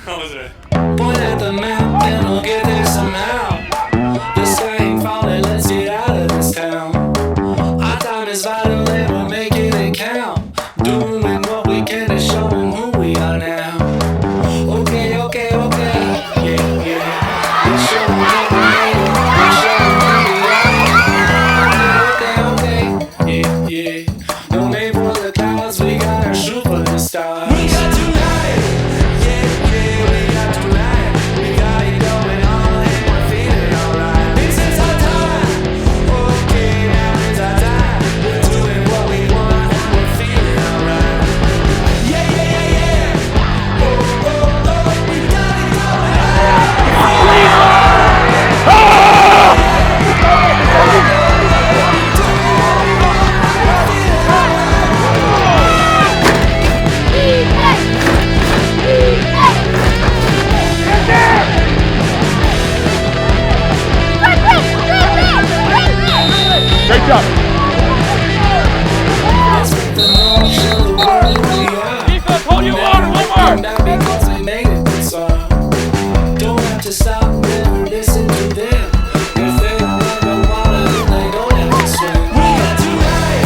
What was it? Point at the map and we'll get there somehow. The sky ain't falling, let's get out of this town. Our time is vital and we're making it count. Doing what we can to show them who we are now. Okay, okay, okay, yeah, yeah. Let's show them what we made it. Let's show them who we are. Okay, okay, yeah, yeah. No name for the clouds, we gotta shoot for the stars. We got tonight, yeah, yeah, we got tonight. We got it going on and we're feeling alright. This is our time, okay, now it's our time. We're doing what we want and we're feeling alright. Yeah, yeah, yeah, yeah. Oh, oh, oh, we got it going on. Great job. Let's make the noise, show the world who we are. Defense, hold your water, one more. That because we made it this far. Don't have to stop, never listen to them. If they don't ever wanna, then they don't ever swim. We got tonight,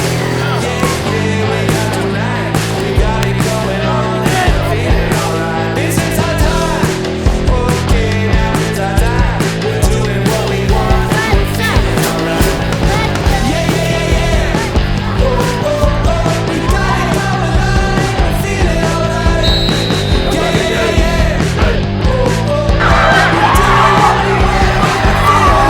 yeah, yeah, we got tonight. We got it going on and we're feeling alright. This is our time, okay, now it's our time. We're doing what we want and we're feeling alright. Yeah, yeah, yeah, yeah. Oh, oh, oh, we got it going on and we're feeling alright. Yeah, yeah, yeah, yeah. Oh, oh, oh, we doing what we want and we're feeling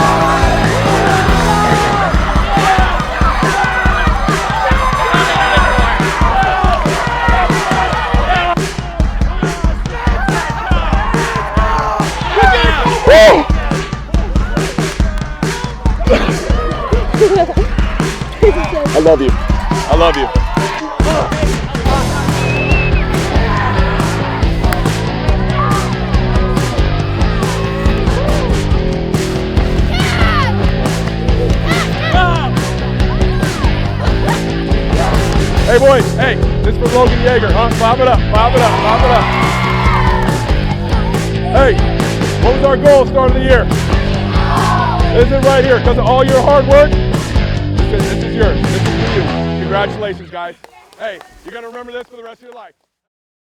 I love you. I love you. Hey boys, hey, this is for Logan Yeager, huh? Clap it up, clap it up, clap it up. Hey, what was our goal start of the year? This is it right here, because of all your hard work. This is yours. This is for you. Congratulations, guys. Hey, you're going to remember this for the rest of your life.